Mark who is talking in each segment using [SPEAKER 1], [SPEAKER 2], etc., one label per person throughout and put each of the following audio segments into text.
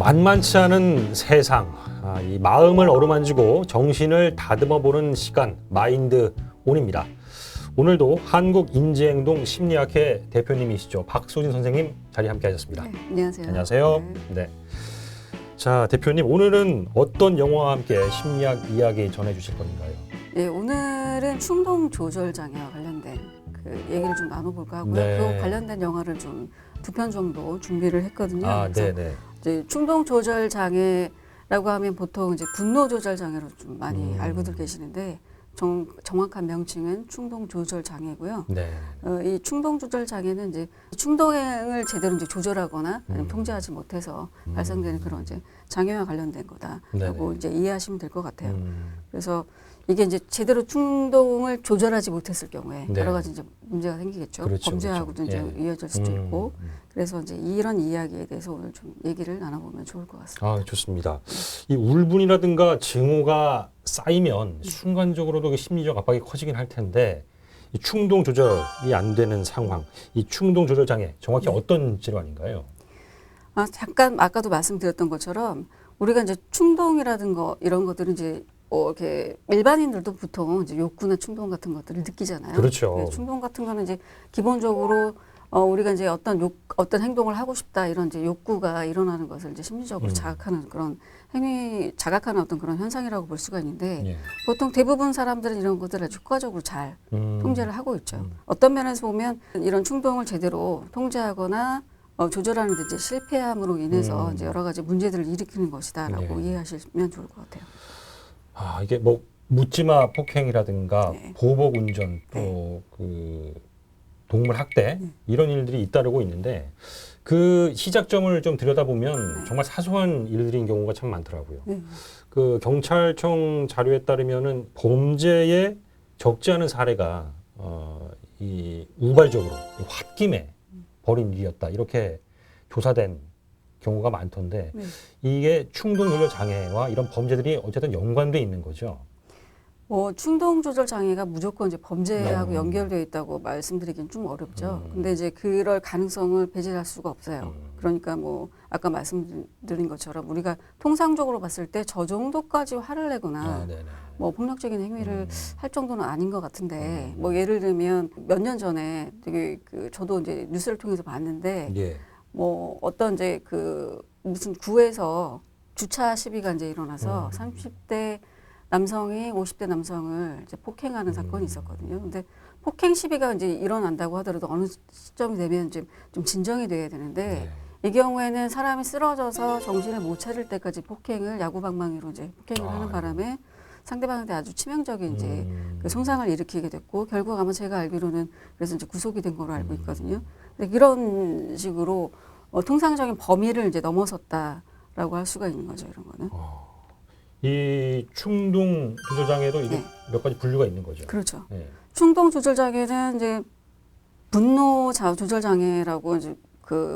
[SPEAKER 1] 만만치 않은 세상, 이 마음을 어루만지고 정신을 다듬어보는 시간, 마인드 온입니다. 오늘도 한국인지행동 심리학회 대표님이시죠. 박소진 선생님 자리 함께 하셨습니다.
[SPEAKER 2] 네, 안녕하세요.
[SPEAKER 1] 안녕하세요. 네. 자, 대표님 오늘은 어떤 영화와 함께 심리학 이야기 전해주실 건가요?
[SPEAKER 2] 네, 오늘은 충동 조절 장애와 관련된 그 얘기를 좀 나눠볼까 하고요.
[SPEAKER 1] 네.
[SPEAKER 2] 그 관련된 영화를 좀 2편 정도 준비를 했거든요.
[SPEAKER 1] 네네.
[SPEAKER 2] 이제 충동 조절 장애라고 하면 보통 이제 분노 조절 장애로 좀 많이 알고들 계시는데 정확한 명칭은 충동 조절 장애고요.
[SPEAKER 1] 네.
[SPEAKER 2] 이 충동 조절 장애는 이제 충동을 제대로 이제 조절하거나 아니면 통제하지 못해서 발생되는 그런 이제 장애와 관련된 거다라고
[SPEAKER 1] 네네.
[SPEAKER 2] 이제 이해하시면 될 것 같아요. 그래서 이게 이제 제대로 충동을 조절하지 못했을 경우에
[SPEAKER 1] 네.
[SPEAKER 2] 여러 가지 이제 문제가 생기겠죠.
[SPEAKER 1] 그렇죠,
[SPEAKER 2] 범죄하고도
[SPEAKER 1] 그렇죠.
[SPEAKER 2] 이제
[SPEAKER 1] 예.
[SPEAKER 2] 이어질 수도 있고. 그래서 이제 이런 이야기에 대해서 오늘 좀 얘기를 나눠보면 좋을 것 같습니다.
[SPEAKER 1] 좋습니다. 이 울분이라든가 증오가 쌓이면 순간적으로도 그 심리적 압박이 커지긴 할 텐데 이 충동 조절이 안 되는 상황, 이 충동 조절 장애 정확히 어떤 질환인가요?
[SPEAKER 2] 잠깐 아까도 말씀드렸던 것처럼 우리가 이제 충동이라든가 이런 것들은 이제 이렇게 일반인들도 보통 이제 욕구나 충동 같은 것들을 느끼잖아요.
[SPEAKER 1] 그렇죠.
[SPEAKER 2] 네, 충동 같은 거는 이제 기본적으로 우리가 이제 어떤 행동을 하고 싶다 이런 이제 욕구가 일어나는 것을 이제 심리적으로 자극하는 그런 자각하는 어떤 그런 현상이라고 볼 수가 있는데
[SPEAKER 1] 예.
[SPEAKER 2] 보통 대부분 사람들은 이런 것들을 아주 효과적으로 잘 통제를 하고 있죠. 어떤 면에서 보면 이런 충동을 제대로 통제하거나 조절하는 데 이제 실패함으로 인해서 이제 여러 가지 문제들을 일으키는 것이다라고
[SPEAKER 1] 예.
[SPEAKER 2] 이해하시면 좋을 것 같아요.
[SPEAKER 1] 이게 뭐 묻지마 폭행이라든가
[SPEAKER 2] 네.
[SPEAKER 1] 보복 운전 또 그 동물 학대 이런 일들이 잇따르고 있는데 그 시작점을 좀 들여다보면 정말 사소한 일들인 경우가 참 많더라고요. 그 경찰청 자료에 따르면은 범죄에 적지 않은 사례가 이 우발적으로 홧김에 벌인 일이었다 이렇게 조사된 경우가 많던데 이게 충동 조절 장애와 이런 범죄들이 어쨌든 연관돼 있는 거죠.
[SPEAKER 2] 충동 조절 장애가 무조건 이제 범죄하고 연결되어 있다고 말씀드리긴 좀 어렵죠. 근데 이제 그럴 가능성을 배제할 수가 없어요. 그러니까 뭐 아까 말씀드린 것처럼 우리가 통상적으로 봤을 때 저 정도까지 화를 내거나 뭐 폭력적인 행위를 할 정도는 아닌 것 같은데 뭐 예를 들면 몇 년 전에 되게 저도 이제 뉴스를 통해서 봤는데
[SPEAKER 1] 예.
[SPEAKER 2] 뭐 어떤 이제 무슨 구에서 주차 시비가 이제 일어나서 30대 남성이 50대 남성을 이제 폭행하는 사건이 있었거든요. 근데 폭행 시비가 이제 일어난다고 하더라도 어느 시점이 되면 좀 진정이 돼야 되는데 이 경우에는 사람이 쓰러져서 정신을 못 차릴 때까지 폭행을 야구방망이로 이제 폭행을 하는 바람에 상대방한테 아주 치명적인 이제 그 손상을 일으키게 됐고 결국 아마 제가 알기로는 그래서 이제 구속이 된 걸로 알고 있거든요. 근데 이런 식으로 통상적인 범위를 이제 넘어섰다라고 할 수가 있는 거죠. 이런 거는.
[SPEAKER 1] 이 충동 조절 장애도 이게 몇 가지 분류가 있는 거죠.
[SPEAKER 2] 그렇죠.
[SPEAKER 1] 네.
[SPEAKER 2] 충동 조절 장애는 이제 분노 조절 장애라고 이제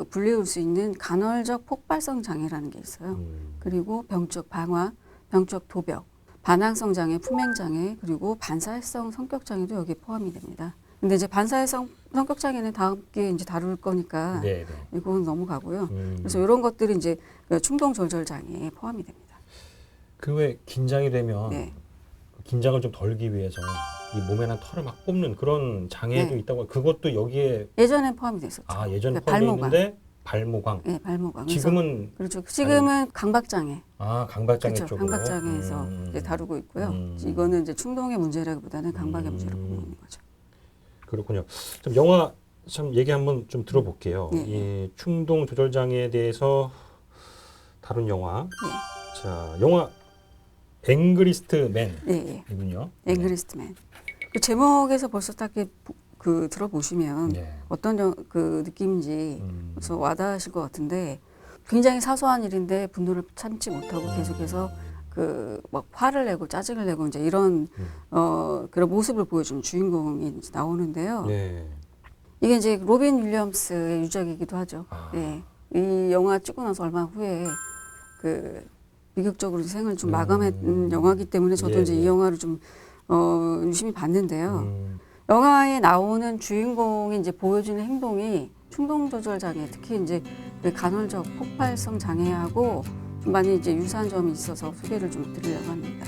[SPEAKER 2] 분류할 수 있는 간헐적 폭발성 장애라는 게 있어요. 그리고 병적 방화, 병적 도벽, 반항성 장애, 품행 장애, 그리고 반사회성 성격 장애도 여기에 포함이 됩니다. 근데 이제 반사회성 성격 장애는 다음 기회에 이제 다룰 거니까 이건 넘어가고요. 그래서 이런 것들이 이제 충동 조절 장애에 포함이 됩니다.
[SPEAKER 1] 그 외에 긴장이 되면 긴장을 좀 덜기 위해서 이 몸에 난 털을 막 뽑는 그런 장애도 있다고 그것도 여기에
[SPEAKER 2] 예전에 포함이 됐었죠.
[SPEAKER 1] 예전에 포함이 있는데 발모광.
[SPEAKER 2] 네, 발모광.
[SPEAKER 1] 지금은
[SPEAKER 2] 그렇죠. 지금은 강박장애.
[SPEAKER 1] 강박장애
[SPEAKER 2] 그렇죠.
[SPEAKER 1] 쪽으로.
[SPEAKER 2] 강박장애에서 이제 다루고 있고요. 이거는 이제 충동의 문제라기보다는 강박의 문제로 보고 있는 거죠.
[SPEAKER 1] 그렇군요. 좀 영화 참 얘기 한번 좀 들어볼게요. 이 충동 조절 장애에 대해서 다룬 영화. 자, 영화 앵그리스트 맨이군요.
[SPEAKER 2] 앵그리스트 맨. 그 제목에서 벌써 딱 들어보시면 어떤 그 느낌인지 그래서 와닿으실 것 같은데 굉장히 사소한 일인데 분노를 참지 못하고 계속해서 막 화를 내고 짜증을 내고 이제 이런 그런 모습을 보여주는 주인공이 이제 나오는데요. 이게 이제 로빈 윌리엄스의 유작이기도 하죠. 이 영화 찍고 나서 얼마 후에 비극적으로 생을 좀 마감한 영화이기 때문에 저도 이제 이 영화를 좀 유심히 봤는데요. 영화에 나오는 주인공이 이제 보여주는 행동이 충동 조절 장애, 특히 이제 그 간헐적 폭발성 장애하고 좀 많이 이제 유사한 점이 있어서 소개를 좀 드리려고 합니다.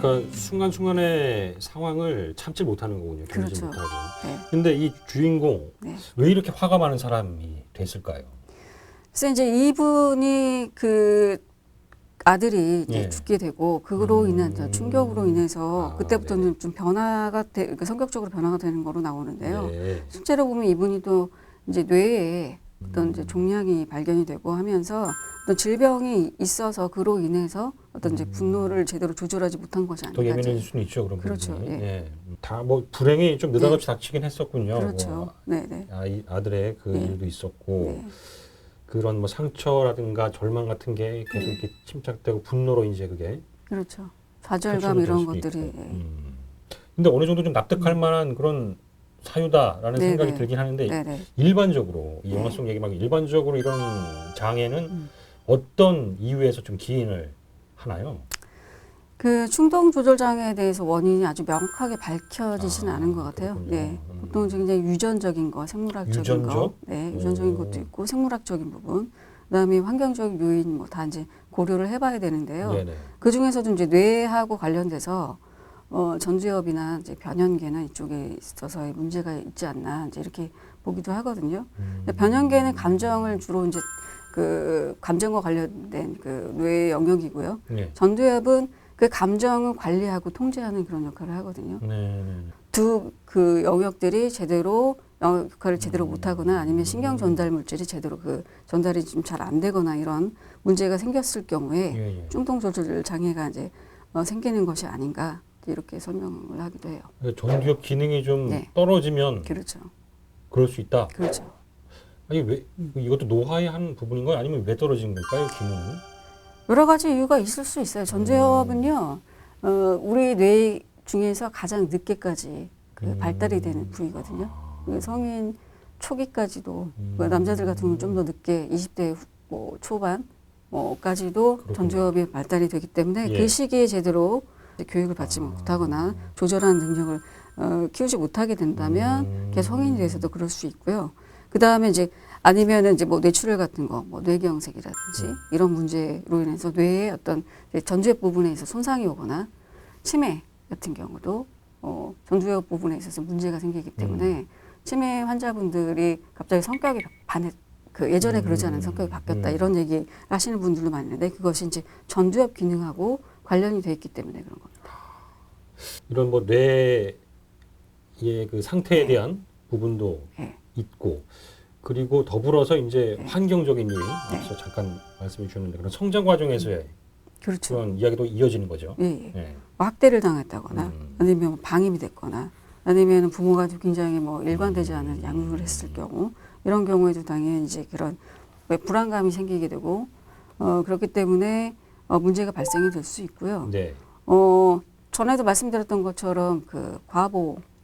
[SPEAKER 1] 그러니까 순간순간의 상황을 참지 못하는 거군요. 견디지
[SPEAKER 2] 그렇죠.
[SPEAKER 1] 못하고.
[SPEAKER 2] 네.
[SPEAKER 1] 근데 이 주인공
[SPEAKER 2] 네.
[SPEAKER 1] 왜 이렇게 화가 많은 사람이 됐을까요?
[SPEAKER 2] 그래서 이제 이분이 그 아들이 이제
[SPEAKER 1] 예.
[SPEAKER 2] 죽게 되고 그로 인한 충격으로 인해서
[SPEAKER 1] 아,
[SPEAKER 2] 그때부터는 좀 변화가 그러니까 성격적으로 변화가 되는 거로 나오는데요.
[SPEAKER 1] 네.
[SPEAKER 2] 실제로 보면 이분이 또 이제 뇌에 어떤 이제 종양이 발견이 되고 하면서 어떤 질병이 있어서 그로 인해서 어떤 이제 분노를 제대로 조절하지 못한 것이
[SPEAKER 1] 더
[SPEAKER 2] 아닌가.
[SPEAKER 1] 예민해질 수는 있죠, 그런
[SPEAKER 2] 그렇죠.
[SPEAKER 1] 부분이.
[SPEAKER 2] 예.
[SPEAKER 1] 예. 다 뭐 불행이 좀 느닷없이 닥치긴 했었군요.
[SPEAKER 2] 그렇죠.
[SPEAKER 1] 뭐
[SPEAKER 2] 네네.
[SPEAKER 1] 아들의 그
[SPEAKER 2] 예.
[SPEAKER 1] 일도 있었고
[SPEAKER 2] 네.
[SPEAKER 1] 그런 뭐 상처라든가 절망 같은 게 계속 이렇게 침착되고 분노로 이제 그게
[SPEAKER 2] 그렇죠. 좌절감
[SPEAKER 1] 표출이 될
[SPEAKER 2] 이런
[SPEAKER 1] 수도
[SPEAKER 2] 것들이.
[SPEAKER 1] 있고.
[SPEAKER 2] 예.
[SPEAKER 1] 근데 어느 정도 좀 납득할 만한 그런 사유다라는
[SPEAKER 2] 네네.
[SPEAKER 1] 생각이 들긴 하는데
[SPEAKER 2] 네네.
[SPEAKER 1] 일반적으로 이 영화
[SPEAKER 2] 네.
[SPEAKER 1] 속 얘기 말고 일반적으로 이런 장애는 어떤 이유에서 좀 기인을 하나요?
[SPEAKER 2] 그 충동 조절 장애에 대해서 원인이 아주 명확하게 밝혀지지는 않은 것 같아요.
[SPEAKER 1] 그렇군요.
[SPEAKER 2] 네. 보통 굉장히 유전적인 거, 생물학적인
[SPEAKER 1] 유전적?
[SPEAKER 2] 거, 네, 유전적인 것도 있고 생물학적인 부분, 그다음에 환경적 요인 뭐 다 이제 고려를 해봐야 되는데요.
[SPEAKER 1] 네네.
[SPEAKER 2] 그 중에서도 이제 뇌하고 관련돼서 전두엽이나 이제 변연계나 이쪽에 있어서의 문제가 있지 않나 이제 이렇게 보기도 하거든요. 근데 변연계는 감정을 주로 이제 그 감정과 관련된 그 뇌의 영역이고요.
[SPEAKER 1] 네.
[SPEAKER 2] 전두엽은 그 감정을 관리하고 통제하는 그런 역할을 하거든요.
[SPEAKER 1] 네.
[SPEAKER 2] 두 그 영역들이 제대로 역할을 제대로 못하거나 아니면 신경 전달 물질이 제대로 그 전달이 좀 잘 안 되거나 이런 문제가 생겼을 경우에
[SPEAKER 1] 예, 예.
[SPEAKER 2] 충동 조절 장애가 이제 생기는 것이 아닌가 이렇게 설명을 하기도 해요.
[SPEAKER 1] 전두엽 기능이 좀
[SPEAKER 2] 네.
[SPEAKER 1] 떨어지면
[SPEAKER 2] 그렇죠.
[SPEAKER 1] 그럴 수 있다.
[SPEAKER 2] 그렇죠.
[SPEAKER 1] 아니 왜 이것도 노화의 한 부분인가요? 아니면 왜 떨어진 걸까요? 기능은?
[SPEAKER 2] 여러 가지 이유가 있을 수 있어요. 전두엽은요, 우리 뇌 중에서 가장 늦게까지 그 발달이 되는 부위거든요. 그 성인 초기까지도 그 남자들 같은 경우는 좀 더 늦게 20대 뭐 초반 까지도
[SPEAKER 1] 그렇군요.
[SPEAKER 2] 전두엽이 발달이 되기 때문에
[SPEAKER 1] 예.
[SPEAKER 2] 그 시기에 제대로 교육을 받지 못하거나 조절하는 능력을 키우지 못하게 된다면 계속 성인이 돼서도 그럴 수 있고요. 그 다음에 이제 아니면은 이제 뭐 뇌출혈 같은 거, 뭐 뇌경색이라든지 이런 문제로 인해서 뇌의 어떤 전두엽 부분에 있어서 손상이 오거나 치매 같은 경우도 전두엽 부분에 있어서 문제가 생기기 때문에 치매 환자분들이 갑자기 성격이 그 예전에 그러지 않은 성격이 바뀌었다 이런 얘기 하시는 분들도 많이 있는데 그것이 이제 전두엽 기능하고 관련이 돼 있기 때문에 그런 겁니다.
[SPEAKER 1] 이런 뭐 뇌의 그 상태에 대한 부분도
[SPEAKER 2] 네.
[SPEAKER 1] 있고 그리고 더불어서 이제
[SPEAKER 2] 네.
[SPEAKER 1] 환경적인 요인 앞서 잠깐 말씀해 주셨는데 그런 성장 과정에서의
[SPEAKER 2] 그렇죠.
[SPEAKER 1] 그런 이야기도 이어지는 거죠.
[SPEAKER 2] 예, 예.
[SPEAKER 1] 예.
[SPEAKER 2] 뭐 학대를 당했다거나 아니면 뭐 방임이 됐거나 아니면 부모가 좀 굉장히 뭐 일관되지 않은 양육을 했을 경우 이런 경우에도 당연히 이제 그런 왜 불안감이 생기게 되고 그렇기 때문에 문제가 발생이 될 수 있고요.
[SPEAKER 1] 네.
[SPEAKER 2] 전에도 말씀드렸던 것처럼 그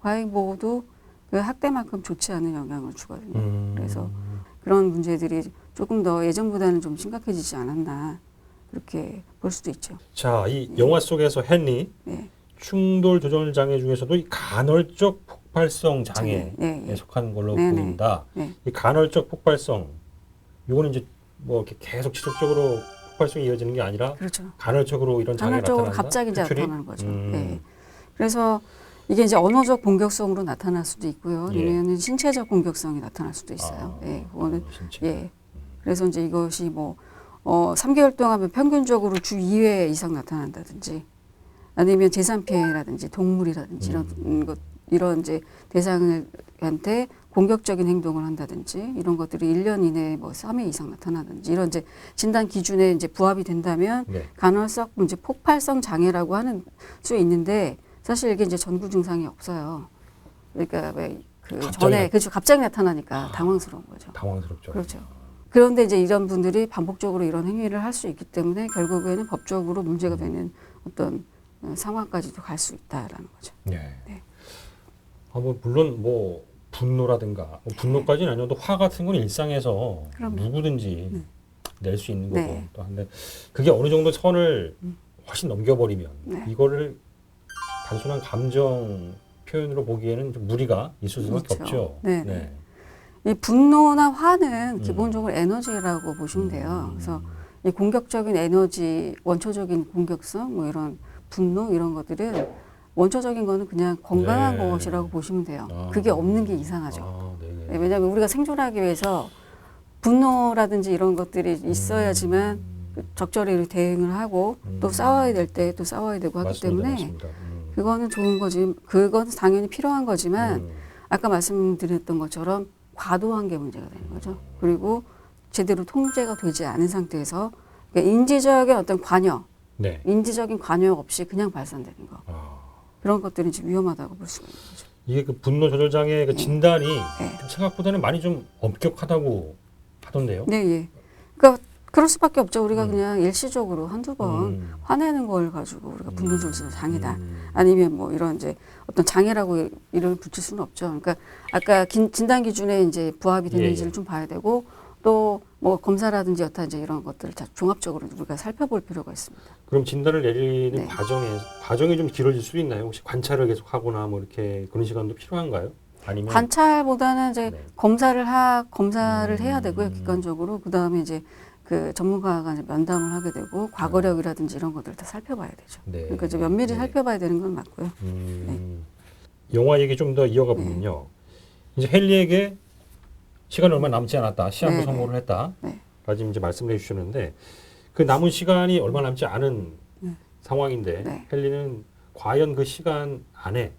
[SPEAKER 2] 과잉보호도 그 학대만큼 좋지 않은 영향을 주거든요. 그래서 그런 문제들이 조금 더 예전보다는 좀 심각해지지 않았나 그렇게 볼 수도 있죠.
[SPEAKER 1] 자, 이 영화 속에서 헨리
[SPEAKER 2] 네.
[SPEAKER 1] 충돌 조절 장애 중에서도 이 간헐적 폭발성 장애에
[SPEAKER 2] 네, 네.
[SPEAKER 1] 속하는 걸로
[SPEAKER 2] 네, 네.
[SPEAKER 1] 보인다.
[SPEAKER 2] 네.
[SPEAKER 1] 이 간헐적 폭발성, 요거는 이제 뭐 이렇게 계속 지속적으로 폭발성이 이어지는 게 아니라
[SPEAKER 2] 그렇죠.
[SPEAKER 1] 간헐적으로 이런 장애가
[SPEAKER 2] 간헐적으로
[SPEAKER 1] 나타난다.
[SPEAKER 2] 갑자기 이제
[SPEAKER 1] 표출이?
[SPEAKER 2] 나타나는 거죠. 네. 그래서 이게 이제 언어적 공격성으로 나타날 수도 있고요.
[SPEAKER 1] 예.
[SPEAKER 2] 아니면 신체적 공격성이 나타날 수도 있어요. 예, 그거는
[SPEAKER 1] 신체.
[SPEAKER 2] 예. 그래서 이제 이것이 뭐 3개월 동안 편균적으로 주 2회 이상 나타난다든지 아니면 재산 피해라든지 동물이라든지 이런 이제 대상한테 공격적인 행동을 한다든지 이런 것들이 1년 이내에 뭐 3회 이상 나타나든지 이런 이제 진단 기준에 이제 부합이 된다면
[SPEAKER 1] 네.
[SPEAKER 2] 간헐적 이제 폭발성 장애라고 하는 수 있는데 사실 이게 이제 전구 증상이 없어요. 그러니까 왜 그 전에 그렇죠 갑자기 나타나니까 당황스러운 거죠.
[SPEAKER 1] 당황스럽죠.
[SPEAKER 2] 그렇죠. 그런데 이제 이런 분들이 반복적으로 이런 행위를 할 수 있기 때문에 결국에는 법적으로 문제가 되는 어떤 상황까지도 갈 수 있다라는 거죠.
[SPEAKER 1] 네.
[SPEAKER 2] 네.
[SPEAKER 1] 뭐 물론 뭐 분노라든가 뭐 분노까지는 아니어도 화 같은 건 일상에서
[SPEAKER 2] 그럼요.
[SPEAKER 1] 누구든지 낼 수 있는 거고
[SPEAKER 2] 네.
[SPEAKER 1] 또 한데 그게 어느 정도 선을 훨씬 넘겨버리면
[SPEAKER 2] 네.
[SPEAKER 1] 이거를 단순한 감정 표현으로 보기에는 좀 무리가 있을 수밖에
[SPEAKER 2] 그렇죠.
[SPEAKER 1] 없죠.
[SPEAKER 2] 네. 이 분노나 화는
[SPEAKER 1] 음.
[SPEAKER 2] 기본적으로 에너지라고 보시면 돼요. 그래서 이 공격적인 에너지, 원초적인 공격성, 뭐 이런 분노 이런 것들은 원초적인 거는 그냥 건강한
[SPEAKER 1] 네.
[SPEAKER 2] 것이라고 보시면 돼요.
[SPEAKER 1] 아.
[SPEAKER 2] 그게 없는 게 이상하죠.
[SPEAKER 1] 아, 네네.
[SPEAKER 2] 네, 왜냐하면 우리가 생존하기 위해서 분노라든지 이런 것들이 있어야지만 그 적절히 대응을 하고 또 싸워야 될 때 또 싸워야 되고 하기
[SPEAKER 1] 맞습니다,
[SPEAKER 2] 때문에
[SPEAKER 1] 맞습니다.
[SPEAKER 2] 그거는 좋은 거지. 그건 당연히 필요한 거지만
[SPEAKER 1] 음.
[SPEAKER 2] 아까 말씀드렸던 것처럼 과도한 게 문제가 되는 거죠. 그리고 제대로 통제가 되지 않은 상태에서 그러니까 인지적인 어떤 관여,
[SPEAKER 1] 네.
[SPEAKER 2] 인지적인 관여 없이 그냥 발산되는 거.
[SPEAKER 1] 아,
[SPEAKER 2] 그런 것들이 이제 위험하다고 볼 수가 있는 거죠.
[SPEAKER 1] 이게 그 분노 조절 장애 그 진단이
[SPEAKER 2] 네.
[SPEAKER 1] 좀 생각보다는 많이 좀 엄격하다고 하던데요.
[SPEAKER 2] 네, 예. 그러니까 그럴 수밖에 없죠. 우리가 그냥 일시적으로 한두 번 화내는 걸 가지고 우리가 분노 조절 장애다. 아니면 뭐 이런 이제 어떤 장애라고 이름을 붙일 수는 없죠. 그러니까 아까 진단 기준에 이제 부합이 되는지를
[SPEAKER 1] 예.
[SPEAKER 2] 좀 봐야 되고 또 뭐 검사라든지 여타 이제 이런 것들을 다 종합적으로 우리가 살펴볼 필요가 있습니다.
[SPEAKER 1] 그럼 진단을 내리는
[SPEAKER 2] 네.
[SPEAKER 1] 과정이 좀 길어질 수도 있나요? 혹시 관찰을 계속 하거나 뭐 이렇게 그런 시간도 필요한가요? 아니면
[SPEAKER 2] 관찰보다는 이제
[SPEAKER 1] 네.
[SPEAKER 2] 검사를 해야 되고요. 객관적으로. 그다음에 이제 그 전문가가 이제 면담을 하게 되고 과거력이라든지 이런 것들을 다 살펴봐야 되죠.
[SPEAKER 1] 네.
[SPEAKER 2] 그러니까 이제 면밀히
[SPEAKER 1] 네.
[SPEAKER 2] 살펴봐야 되는 건 맞고요.
[SPEAKER 1] 영화 얘기 좀 더 이어가 보면요. 이제 헨리에게 시간이 얼마 남지 않았다. 시한부
[SPEAKER 2] 네,
[SPEAKER 1] 선고를 했다.
[SPEAKER 2] 네.
[SPEAKER 1] 까지 이제 말씀을 해주셨는데 그 남은 시간이 얼마 남지 않은 상황인데
[SPEAKER 2] 네.
[SPEAKER 1] 헨리는 과연 그 시간 안에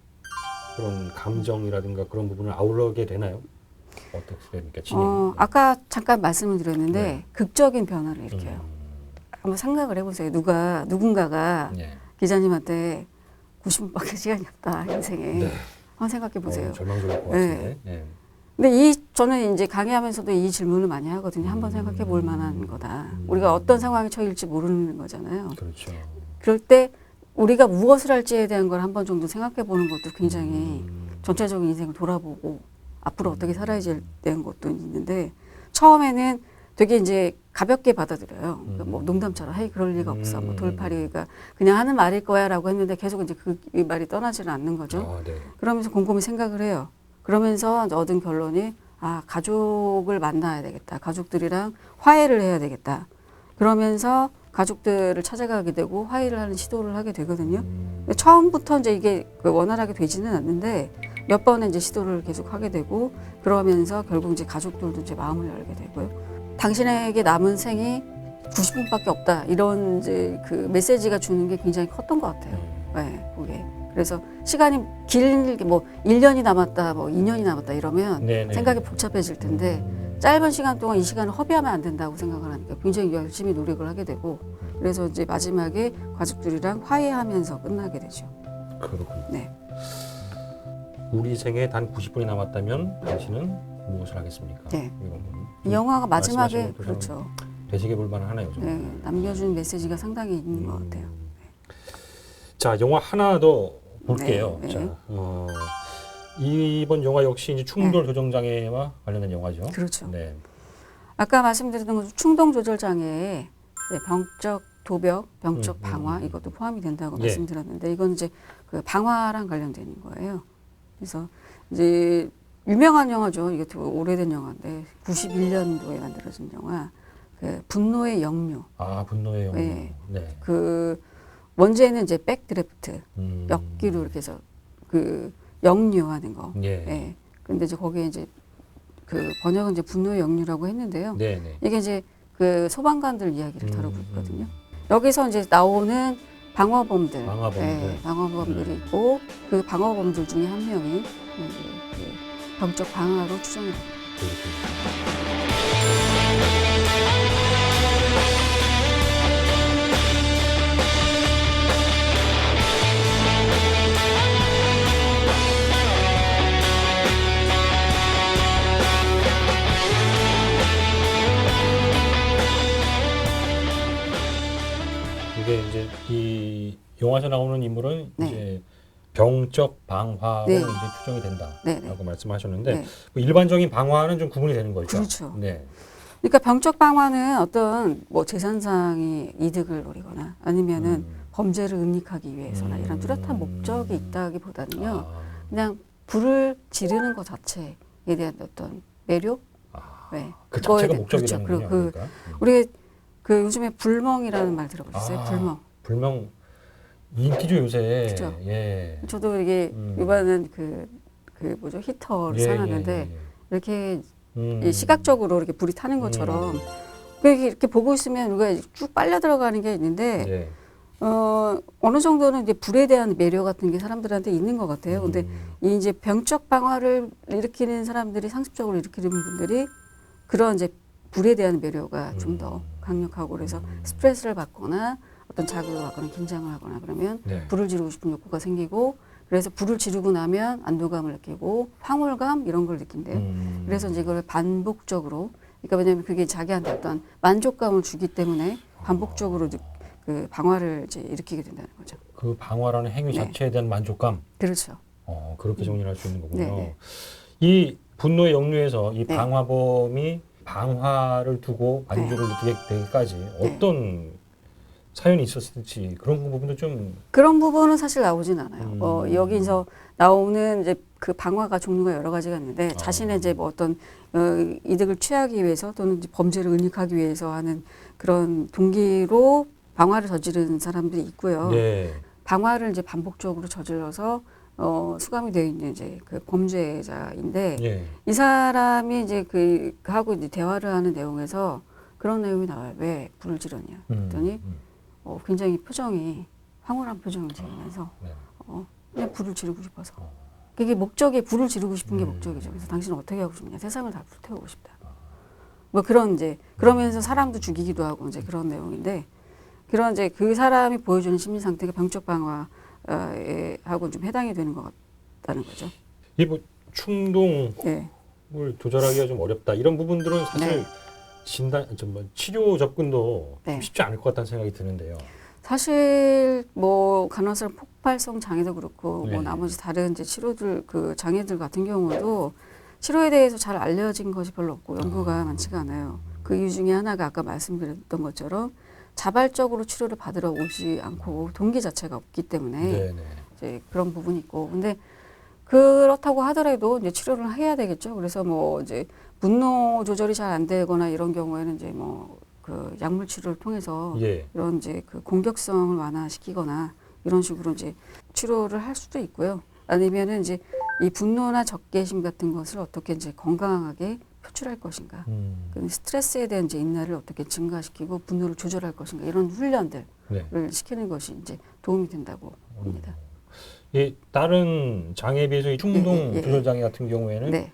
[SPEAKER 1] 그런 감정이라든가 그런 부분을 아우르게 되나요? 어떻게 됩니까? 진행이.
[SPEAKER 2] 아까 잠깐 말씀을 드렸는데
[SPEAKER 1] 네.
[SPEAKER 2] 극적인 변화를 일으켜요. 한번 생각을 해보세요. 누군가가
[SPEAKER 1] 네.
[SPEAKER 2] 기자님한테 90분밖에 시간이 없다 인생에.
[SPEAKER 1] 네.
[SPEAKER 2] 한번 생각해 보세요.
[SPEAKER 1] 절망적일 것
[SPEAKER 2] 네.
[SPEAKER 1] 같은데. 네.
[SPEAKER 2] 근데 저는 이제 강의하면서도 이 질문을 많이 하거든요. 한번 생각해 볼 만한 거다. 우리가 어떤 상황에 처해질지 모르는 거잖아요.
[SPEAKER 1] 그렇죠.
[SPEAKER 2] 그럴 때 우리가 무엇을 할지에 대한 걸 한번 정도 생각해 보는 것도 굉장히 전체적인 인생을 돌아보고 앞으로 어떻게 살아야지에 대한 것도 있는데 처음에는 되게 이제 가볍게 받아들여요. 그러니까 뭐 농담처럼 헤이 그럴 리가 없어. 뭐 돌팔이가 그냥 하는 말일 거야라고 했는데 계속 이제 그 말이 떠나지는 않는 거죠.
[SPEAKER 1] 아, 네.
[SPEAKER 2] 그러면서 곰곰이 생각을 해요. 그러면서 이제 얻은 결론이 가족을 만나야 되겠다. 가족들이랑 화해를 해야 되겠다. 그러면서 가족들을 찾아가게 되고 화해를 하는 시도를 하게 되거든요. 근데 처음부터 이제 이게 원활하게 되지는 않는데 몇 번의 이제 시도를 계속 하게 되고 그러면서 결국 이제 가족들도 이제 마음을 열게 되고요. 당신에게 남은 생이 90분밖에 없다. 이런 이제 그 메시지가 주는 게 굉장히 컸던 것 같아요. 네, 그게. 그래서 시간이 길게 뭐 1년이 남았다, 뭐 2년이 남았다 이러면
[SPEAKER 1] 네네.
[SPEAKER 2] 생각이 복잡해질 텐데 짧은 시간 동안 이 시간을 허비하면 안 된다고 생각을 하니까 굉장히 열심히 노력을 하게 되고 그래서 이제 마지막에 가족들이랑 화해하면서 끝나게 되죠.
[SPEAKER 1] 그렇군요.
[SPEAKER 2] 네.
[SPEAKER 1] 우리 생에 단 90분이 남았다면 당신은 무엇을 하겠습니까?
[SPEAKER 2] 네.
[SPEAKER 1] 이런 건
[SPEAKER 2] 이 영화가 마지막에
[SPEAKER 1] 말씀하신 것도
[SPEAKER 2] 그렇죠.
[SPEAKER 1] 되새겨 볼 만하네요. 정말.
[SPEAKER 2] 네, 남겨준 메시지가 상당히 있는 것 같아요.
[SPEAKER 1] 자, 영화 하나 더 볼게요.
[SPEAKER 2] 네, 네.
[SPEAKER 1] 자, 이번 영화 역시 이제 충돌 조정 장애와 관련된 영화죠.
[SPEAKER 2] 그렇죠.
[SPEAKER 1] 네.
[SPEAKER 2] 아까 말씀드렸던 것처럼 충동 조절 장애에 병적 도벽, 병적 방화 이것도 포함이 된다고
[SPEAKER 1] 예.
[SPEAKER 2] 말씀드렸는데 이건 이제 그 방화랑 관련된 거예요. 그래서 이제 유명한 영화죠. 이게 되게 오래된 영화인데 91년도에 만들어진 영화. 그 분노의 역류.
[SPEAKER 1] 아, 분노의 영화.
[SPEAKER 2] 네.
[SPEAKER 1] 네.
[SPEAKER 2] 그 원제는 이제 백드래프트, 역기로 이렇게 해서 그 역류하는 거.
[SPEAKER 1] 예.
[SPEAKER 2] 예. 근데 이제 거기에 이제 그 번역은 이제 분노의 역류라고 했는데요.
[SPEAKER 1] 네, 네.
[SPEAKER 2] 이게 이제 그 소방관들 이야기를 다루고 있거든요. 여기서 이제 나오는 방어범들, 방어범들이 있고 그 방어범들 중에 한 명이 이제 그 병적 방화로 추정이 됩니다.
[SPEAKER 1] 이게 이제 이 영화에서 나오는 인물은
[SPEAKER 2] 네.
[SPEAKER 1] 이제 병적 방화로
[SPEAKER 2] 네.
[SPEAKER 1] 이제 추정이 된다라고
[SPEAKER 2] 네, 네.
[SPEAKER 1] 말씀하셨는데
[SPEAKER 2] 네.
[SPEAKER 1] 뭐 일반적인 방화는 좀 구분이 되는 거죠.
[SPEAKER 2] 그렇죠.
[SPEAKER 1] 네.
[SPEAKER 2] 그러니까 병적 방화는 어떤 뭐 재산상의 이득을 노리거나 아니면은 범죄를 은닉하기 위해서나 이런 뚜렷한 목적이 있다기보다는요.
[SPEAKER 1] 아,
[SPEAKER 2] 그냥 불을 지르는 것 자체에 대한 어떤 매력? 네.
[SPEAKER 1] 그
[SPEAKER 2] 그거에
[SPEAKER 1] 자체가
[SPEAKER 2] 대해-
[SPEAKER 1] 목적이
[SPEAKER 2] 그렇죠.
[SPEAKER 1] 되는군요.
[SPEAKER 2] 그리고
[SPEAKER 1] 그러니까.
[SPEAKER 2] 우리 그 요즘에 불멍이라는 말 들어보셨어요? 불멍.
[SPEAKER 1] 불명 인기죠 요새.
[SPEAKER 2] 그죠.
[SPEAKER 1] 예.
[SPEAKER 2] 저도 이게 이번엔 그 뭐죠 히터를 사놨는데 이렇게 이 시각적으로 이렇게 불이 타는 것처럼 이렇게 보고 있으면 우리가 쭉 빨려 들어가는 게 있는데
[SPEAKER 1] 예.
[SPEAKER 2] 어느 정도는 이제 불에 대한 매력 같은 게 사람들한테 있는 것 같아요. 근데 이 이제 병적 방화를 일으키는 사람들이 상습적으로 일으키는 분들이 그런 이제 불에 대한 매료가 좀 더 강력하고 그래서 스트레스를 받거나 어떤 자극을 받거나 긴장을 하거나 그러면
[SPEAKER 1] 네.
[SPEAKER 2] 불을 지르고 싶은 욕구가 생기고 그래서 불을 지르고 나면 안도감을 느끼고 황홀감 이런 걸 느낀대요. 그래서 이제 이걸 반복적으로 그러니까 왜냐하면 그게 자기한테 어떤 만족감을 주기 때문에 반복적으로 그 방화를 이제 일으키게 된다는 거죠.
[SPEAKER 1] 그 방화라는 행위
[SPEAKER 2] 네.
[SPEAKER 1] 자체에 대한 만족감.
[SPEAKER 2] 그렇죠.
[SPEAKER 1] 그렇게 정리를 할 수 있는 거군요.
[SPEAKER 2] 네, 네.
[SPEAKER 1] 이 분노의 역류에서 이
[SPEAKER 2] 네.
[SPEAKER 1] 방화범이 방화를 두고 만족을 느끼게 되기까지 어떤 사연이 있었을지 그런 부분도 좀
[SPEAKER 2] 그런 부분은 사실 나오진 않아요. 여기서 나오는 이제 그 방화가 종류가 여러 가지가 있는데 자신의 이제 뭐 어떤 이득을 취하기 위해서 또는 이제 범죄를 은닉하기 위해서 하는 그런 동기로 방화를 저지른 사람들이 있고요.
[SPEAKER 1] 네.
[SPEAKER 2] 방화를 이제 반복적으로 저질러서 수감이 되어 있는 이제 그 범죄자인데
[SPEAKER 1] 예.
[SPEAKER 2] 이 사람이 이제 하고 이제 대화를 하는 내용에서 그런 내용이 나와요. 왜 불을 지르냐? 그랬더니 굉장히 표정이 황홀한 표정을 지으면서
[SPEAKER 1] 네.
[SPEAKER 2] 그냥 불을 지르고 싶어서 그게 목적이 불을 지르고 싶은 게 목적이죠. 그래서 당신은 어떻게 하고 싶냐? 세상을 다 불태우고 싶다. 뭐 그런 이제 그러면서 사람도 죽이기도 하고 이제 그런 내용인데 그런 이제 그 사람이 보여주는 심리 상태가 병적 방화에 하고 좀 해당이 되는 것 같다는 거죠.
[SPEAKER 1] 이 뭐 충동을
[SPEAKER 2] 네.
[SPEAKER 1] 조절하기가 좀 어렵다 이런 부분들은 사실
[SPEAKER 2] 네.
[SPEAKER 1] 진단 뭐 치료 접근도
[SPEAKER 2] 네.
[SPEAKER 1] 좀 쉽지 않을 것 같다는 생각이 드는데요.
[SPEAKER 2] 사실 뭐 간헐성 폭발성 장애도 그렇고
[SPEAKER 1] 네.
[SPEAKER 2] 뭐 나머지 다른 이제 치료들 그 장애들 같은 경우도 치료에 대해서 잘 알려진 것이 별로 없고 연구가 많지가 않아요. 그 이유 중에 하나가 아까 말씀드렸던 것처럼 자발적으로 치료를 받으러 오지 않고 동기 자체가 없기 때문에
[SPEAKER 1] 네네.
[SPEAKER 2] 이제 그런 부분이 있고 근데 그렇다고 하더라도 이제 치료를 해야 되겠죠. 그래서 뭐 이제 분노 조절이 잘 안 되거나 이런 경우에는 이제 뭐 그 약물 치료를 통해서
[SPEAKER 1] 예.
[SPEAKER 2] 이런 이제 그 공격성을 완화시키거나 이런 식으로 이제 치료를 할 수도 있고요. 아니면은 이제 이 분노나 적개심 같은 것을 어떻게 이제 건강하게 표출할 것인가. 그 스트레스에 대한 이제 인내를 어떻게 증가시키고 분노를 조절할 것인가. 이런 훈련들을
[SPEAKER 1] 네.
[SPEAKER 2] 시키는 것이 이제 도움이 된다고 봅니다.
[SPEAKER 1] 이 다른 장애에 비해서 이 충동
[SPEAKER 2] 예.
[SPEAKER 1] 조절 장애 같은 경우에는
[SPEAKER 2] 네.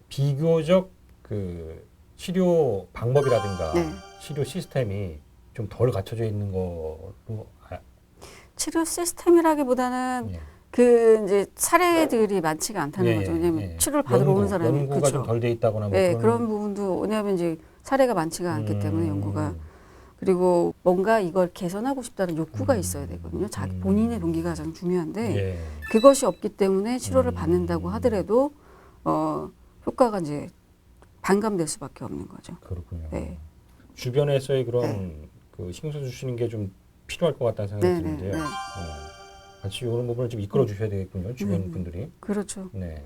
[SPEAKER 1] 비교적 그 치료 방법이라든가
[SPEAKER 2] 네.
[SPEAKER 1] 치료 시스템이 좀 덜 갖춰져 있는 거로
[SPEAKER 2] 치료 시스템이라기보다는
[SPEAKER 1] 예.
[SPEAKER 2] 그 이제 사례들이 많지가 않다는 거죠. 왜냐하면 치료를 받으러 오는 사람이
[SPEAKER 1] 연구가
[SPEAKER 2] 그렇죠.
[SPEAKER 1] 좀 덜 돼 있다거나 뭐
[SPEAKER 2] 네, 그런 부분도 왜냐하면 이제 사례가 많지가 않기 때문에 연구가 그리고 뭔가 이걸 개선하고 싶다는 욕구가 있어야 되거든요. 자기 본인의 동기가 가장 중요한데
[SPEAKER 1] 예.
[SPEAKER 2] 그것이 없기 때문에 치료를 받는다고 하더라도 효과가 이제 반감될 수밖에 없는 거죠.
[SPEAKER 1] 그렇군요.
[SPEAKER 2] 네.
[SPEAKER 1] 주변에서의 그런 그 신경 주시는 게 좀 필요할 것 같다는 생각이
[SPEAKER 2] 네,
[SPEAKER 1] 드는데요.
[SPEAKER 2] 네, 네.
[SPEAKER 1] 같이 이런 부분을 좀 이끌어 주셔야 되겠군요. 주변 분들이.
[SPEAKER 2] 그렇죠.
[SPEAKER 1] 네.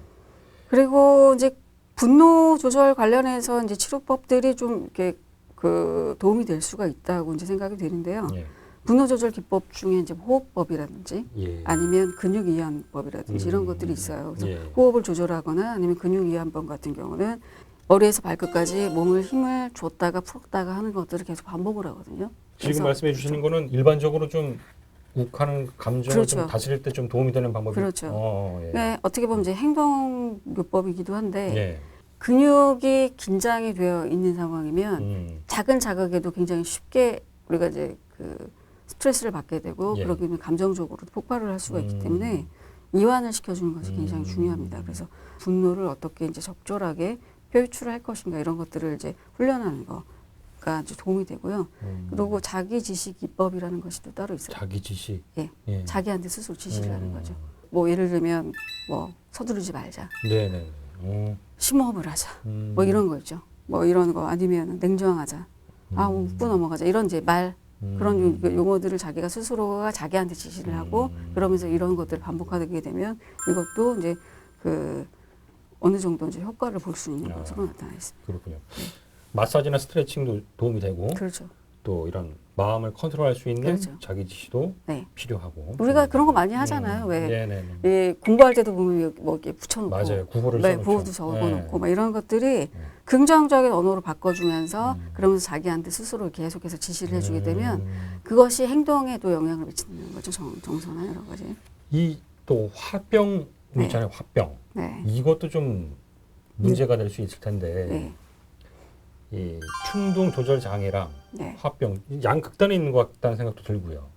[SPEAKER 2] 그리고 이제 분노 조절 관련해서 이제 치료법들이 좀 이렇게 그 도움이 될 수가 있다고 이제 생각이 되는데요.
[SPEAKER 1] 예.
[SPEAKER 2] 분노 조절 기법 중에 이제 호흡법이라든지
[SPEAKER 1] 예.
[SPEAKER 2] 아니면 근육 이완법이라든지 이런 것들이 있어요. 그래서
[SPEAKER 1] 예.
[SPEAKER 2] 호흡을 조절하거나 아니면 근육 이완법 같은 경우는 머리에서 발끝까지 몸을 힘을 줬다가 풀었다가 하는 것들을 계속 반복을 하거든요.
[SPEAKER 1] 지금
[SPEAKER 2] 그래서
[SPEAKER 1] 말씀해 주시는 거는 일반적으로 좀 욱하는 감정을
[SPEAKER 2] 그렇죠.
[SPEAKER 1] 좀 다스릴 때 좀 도움이 되는 방법이
[SPEAKER 2] 그렇죠.
[SPEAKER 1] 예.
[SPEAKER 2] 네, 어떻게 보면 이제 행동요법이기도 한데
[SPEAKER 1] 예.
[SPEAKER 2] 근육이 긴장이 되어 있는 상황이면 작은 자극에도 굉장히 쉽게 우리가 이제 그 스트레스를 받게 되고
[SPEAKER 1] 예.
[SPEAKER 2] 그러게 되면 감정적으로 폭발을 할 수가 있기 때문에 이완을 시켜주는 것이 굉장히 중요합니다. 그래서 분노를 어떻게 이제 적절하게 표출을 할 것인가 이런 것들을 이제 훈련하는 거가 가 이제 도움이 되고요. 그리고 자기 지식 기법이라는 것이 또 따로 있어요.
[SPEAKER 1] 자기 지식.
[SPEAKER 2] 예.
[SPEAKER 1] 예.
[SPEAKER 2] 자기한테 스스로 지시를 하는 거죠. 뭐 예를 들면 뭐 서두르지 말자.
[SPEAKER 1] 네네.
[SPEAKER 2] 심호흡을 하자. 뭐 이런 거 있죠. 뭐 이런 거 아니면 냉정하자. 웃고 넘어가자. 이런 이제 말 그런 용어들을 자기가 스스로가 자기한테 지시를 하고 그러면서 이런 것들을 반복하게 되면 이것도 이제 그 어느 정도 이제 효과를 볼 수 있는 것으로 나타나 있습니다.
[SPEAKER 1] 그렇군요. 마사지나 스트레칭도 도움이 되고
[SPEAKER 2] 그렇죠.
[SPEAKER 1] 또 이런 마음을 컨트롤할 수 있는
[SPEAKER 2] 그렇죠.
[SPEAKER 1] 자기 지시도
[SPEAKER 2] 네.
[SPEAKER 1] 필요하고.
[SPEAKER 2] 우리가 그런 거 많이 하잖아요. 왜
[SPEAKER 1] 네네네.
[SPEAKER 2] 예, 공부할 때도 보면 뭐 이렇게 붙여놓고
[SPEAKER 1] 맞아요. 구호를
[SPEAKER 2] 네,
[SPEAKER 1] 써놓죠.
[SPEAKER 2] 구호도 적어놓고
[SPEAKER 1] 네.
[SPEAKER 2] 막 이런 것들이 긍정적인 언어로 바꿔주면서 그러면서 자기한테 스스로 계속해서 지시를 해주게 되면 그것이 행동에도 영향을 미치는 거죠. 정서나 여러 가지.
[SPEAKER 1] 이 또 화병 있잖아요. 화병.
[SPEAKER 2] 네.
[SPEAKER 1] 이것도 좀 문제가 될 수 있을 텐데
[SPEAKER 2] 네.
[SPEAKER 1] 이 충동 조절 장애랑
[SPEAKER 2] 네.
[SPEAKER 1] 화병 양 극단에 있는 것 같다는 생각도 들고요.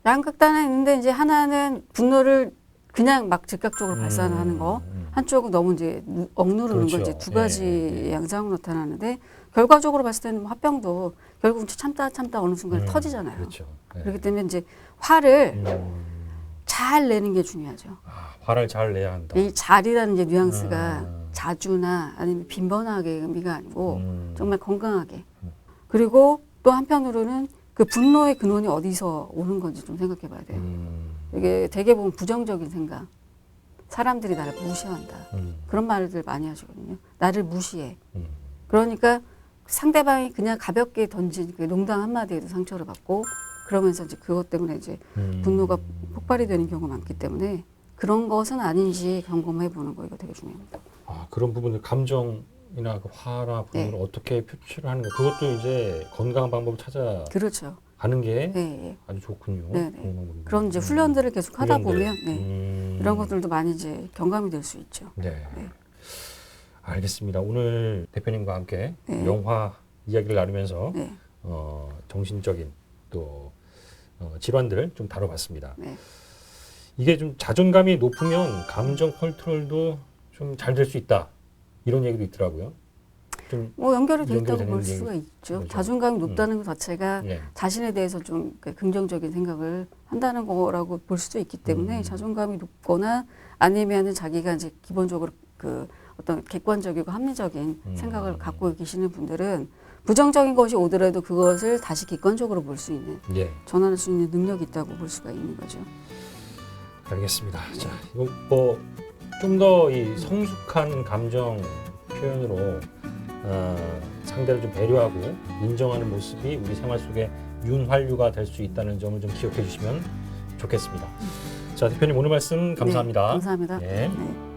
[SPEAKER 2] 양극단에 있는데 이제 하나는 분노를 그냥 막 즉각적으로 발산하는 거, 한쪽은 너무 이제 억누르는
[SPEAKER 1] 그렇죠.
[SPEAKER 2] 거 이제 두 가지
[SPEAKER 1] 예.
[SPEAKER 2] 양상으로 나타나는데 결과적으로 봤을 때는 뭐 화병도 결국 참다 어느 순간 터지잖아요.
[SPEAKER 1] 그렇죠. 네.
[SPEAKER 2] 그렇기 때문에 이제 화를 잘 내는 게 중요하죠.
[SPEAKER 1] 화를 잘 내야 한다.
[SPEAKER 2] 이 잘이라는 이제 뉘앙스가 자주나 아니면 빈번하게 의미가 아니고 정말 건강하게. 그리고 또 한편으로는 그 분노의 근원이 어디서 오는 건지 좀 생각해 봐야 돼요. 이게 되게 보면 부정적인 생각. 사람들이 나를 무시한다. 그런 말들 많이 하시거든요. 나를 무시해. 그러니까 상대방이 그냥 가볍게 던진 그 농담 한마디에도 상처를 받고 그러면서 이제 그것 때문에 이제 분노가 폭발이 되는 경우가 많기 때문에 그런 것은 아닌지 점검해 보는 거 이거 되게 중요합니다.
[SPEAKER 1] 그런 부분들 감정이나 그 화나 분노를
[SPEAKER 2] 네.
[SPEAKER 1] 어떻게 표출을 하는 거 그것도 이제 건강한 방법을 찾아가는
[SPEAKER 2] 그렇죠.
[SPEAKER 1] 게
[SPEAKER 2] 네.
[SPEAKER 1] 아주 좋군요.
[SPEAKER 2] 네.
[SPEAKER 1] 좋은 방법입니다.
[SPEAKER 2] 그런 이제 훈련들을 계속 하다
[SPEAKER 1] 훈련들.
[SPEAKER 2] 보면 네. 이런 것들도 많이 이제 경감이 될 수 있죠.
[SPEAKER 1] 네.
[SPEAKER 2] 네.
[SPEAKER 1] 알겠습니다. 오늘 대표님과 함께
[SPEAKER 2] 네.
[SPEAKER 1] 영화 이야기를 나누면서
[SPEAKER 2] 네.
[SPEAKER 1] 정신적인 또 질환들을 좀 다뤄봤습니다.
[SPEAKER 2] 네.
[SPEAKER 1] 이게 좀 자존감이 높으면 감정 컨트롤도 좀 잘 될 수 있다. 이런 얘기도 있더라고요. 좀
[SPEAKER 2] 뭐 연결이 돼 있다고
[SPEAKER 1] 연결되는
[SPEAKER 2] 볼
[SPEAKER 1] 얘기-
[SPEAKER 2] 수가 있죠.
[SPEAKER 1] 거죠.
[SPEAKER 2] 자존감이 높다는 것 자체가
[SPEAKER 1] 네.
[SPEAKER 2] 자신에 대해서 좀 긍정적인 생각을 한다는 거라고 볼 수도 있기 때문에 자존감이 높거나 아니면은 자기가 이제 기본적으로 그 어떤 객관적이고 합리적인 생각을 갖고 계시는 분들은 부정적인 것이 오더라도 그것을 다시 객관적으로 볼 수 있는
[SPEAKER 1] 예.
[SPEAKER 2] 전환할 수 있는 능력이 있다고 볼 수가 있는 거죠.
[SPEAKER 1] 알겠습니다. 자, 이거 뭐 좀 더 이 성숙한 감정 표현으로 상대를 좀 배려하고 인정하는 모습이 우리 생활 속에 윤활유가 될 수 있다는 점을 좀 기억해 주시면 좋겠습니다. 자, 대표님 오늘 말씀 감사합니다.
[SPEAKER 2] 네, 감사합니다.
[SPEAKER 1] 네.
[SPEAKER 2] 네.